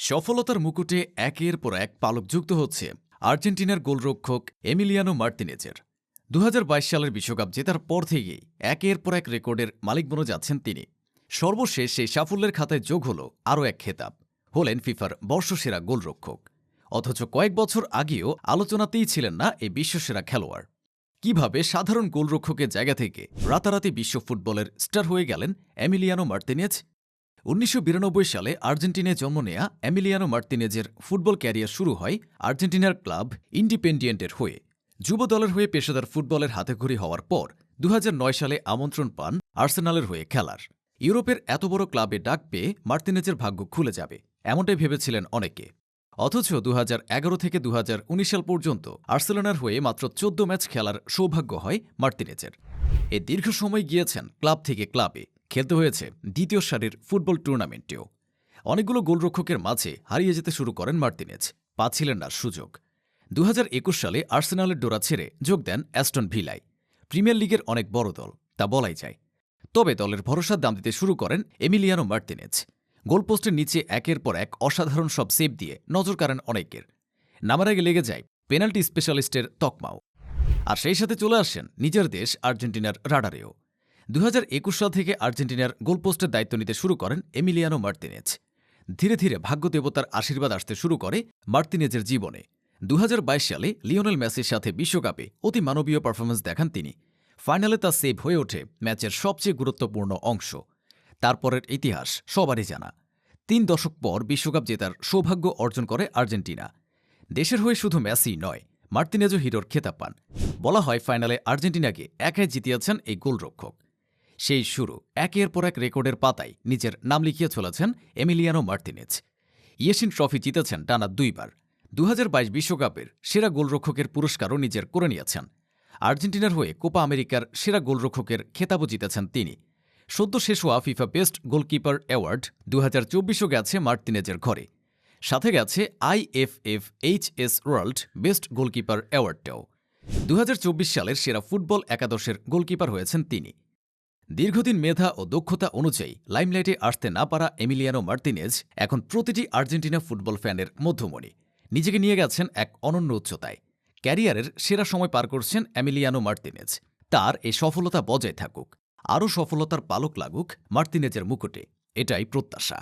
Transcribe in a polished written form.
সফলতার মুকুটে একের পর এক পালক যুক্ত হচ্ছে আর্জেন্টিনার গোলরক্ষক এমিলিয়ানো মার্তিনেজের। ২০২২ সালের বিশ্বকাপ জেতার পর থেকেই একের পর এক রেকর্ডের মালিক বনে যাচ্ছেন তিনি। সর্বশেষ সেই সাফল্যের খাতায় যোগ হল আরও এক খেতাব, হলেন ফিফার বর্ষসেরা গোলরক্ষক। অথচ কয়েক বছর আগেও আলোচনাতেই ছিলেন না এই বিশ্বসেরা খেলোয়াড়। কিভাবে সাধারণ গোলরক্ষকের জায়গা থেকে রাতারাতি বিশ্ব ফুটবলের স্টার হয়ে গেলেন এমিলিয়ানো মার্তিনেজ? ১৯৯২ সালে আর্জেন্টিনায় জন্ম নেয়া এমিলিয়ানো মার্তিনেজের ফুটবল ক্যারিয়ার শুরু হয় আর্জেন্টিনার ক্লাব ইন্ডিপেন্ডিয়েন্টের হয়ে। যুব দলের হয়ে পেশাদার ফুটবলের হাতেখড়ি হওয়ার পর ২০০৯ সালে আমন্ত্রণ পান আর্সেনালের হয়ে খেলার। ইউরোপের এত বড় ক্লাবে ডাক পেয়ে মার্তিনেজের ভাগ্য খুলে যাবে, এমনটাই ভেবেছিলেন অনেকে। অথচ ২০১১ থেকে ২০১৯ সাল পর্যন্ত আর্সেলোনার হয়ে মাত্র ১৪ ম্যাচ খেলার সৌভাগ্য হয় মার্তিনেজের। এ দীর্ঘ সময় গিয়েছেন ক্লাব থেকে ক্লাবে, খেলতে হয়েছে দ্বিতীয় সারির ফুটবল টুর্নামেন্টেও। অনেকগুলো গোলরক্ষকের মাঝে হারিয়ে যেতে শুরু করেন মার্তিনেজ, পাচ্ছিলেন না সুযোগ। ২০২১ সালে আর্সেনালের ডোরা ছেড়ে যোগ দেন অ্যাস্টন ভিলায়। প্রিমিয়ার লিগের অনেক বড় দল, তা বলাই যায়। তবে দলের ভরসার দাম দিতে শুরু করেন এমিলিয়ানো মার্তিনেজ। গোলপোস্টের নিচে একের পর এক অসাধারণ সব সেভ দিয়ে নজর কাড়েন অনেকের। নামার আগে লেগে যায় পেনাল্টি স্পেশালিস্টের তকমাও। আর সেই সাথে চলে আসেন নিজের দেশ আর্জেন্টিনার রাডারেও। ২০২১ সাল থেকে আর্জেন্টিনার গোলপোস্টের দায়িত্ব নিতে শুরু করেন এমিলিয়ানো মার্তিনেজ। ধীরে ধীরে ভাগ্যদেবতার আশীর্বাদ আসতে শুরু করে মার্তিনেজের জীবনে। ২০২২ সালে লিওনেল মেসির সাথে বিশ্বকাপে অতি মানবীয় পারফরমেন্স দেখান তিনি। ফাইনালে তা সেভ হয়ে ওঠে ম্যাচের সবচেয়ে গুরুত্বপূর্ণ অংশ। তারপরের ইতিহাস সবারই জানা। ৩ দশক পর বিশ্বকাপ জেতার সৌভাগ্য অর্জন করে আর্জেন্টিনা। দেশের হয়ে শুধু মেসি নয়, মার্তিনেজও হিরোর খেতাব পান। বলা হয় ফাইনালে আর্জেন্টিনাকে একাই জিতিয়েছেন এই গোলরক্ষক। সেই শুরু একের পর এক রেকর্ডের পাতায় নিজের নাম লিখিয়ে চলেছেন এমিলিয়ানো মার্তিনেজ। ইয়েশিন ট্রফি জিতেছেন টানা ২ বার। ২০২২ বিশ্বকাপের সেরা গোলরক্ষকের পুরস্কারও নিজের করে নিয়েছেন। আর্জেন্টিনার হয়ে কোপা আমেরিকার সেরা গোলরক্ষকের খেতাবও জিতেছেন তিনি। সদ্য শেষ হওয়া ফিফা বেস্ট গোলকিপার অ্যাওয়ার্ড ২০২৪ও গেছে মার্তিনেজের ঘরে। সাথে গেছে IFFHS ওয়ার্ল্ড বেস্ট গোলকিপার অ্যাওয়ার্ডটাও। ২০২৪ সালের সেরা ফুটবল একাদশের গোলকিপার হয়েছেন তিনি। দীর্ঘদিন মেধা ও দক্ষতা অনুযায়ী লাইমলাইটে আসতে না পারা এমিলিয়ানো মার্তিনেজ এখন প্রতিটি আর্জেন্টিনা ফুটবল ফ্যানের মধ্যমণি। নিজেকে নিয়ে গেছেন এক অনন্য উচ্চতায়। ক্যারিয়ারের সেরা সময় পার করছেন এমিলিয়ানো মার্তিনেজ। তার এই সফলতা বজায় থাকুক, আরও সফলতার পালক লাগুক মার্তিনেজের মুকুটে, এটাই প্রত্যাশা।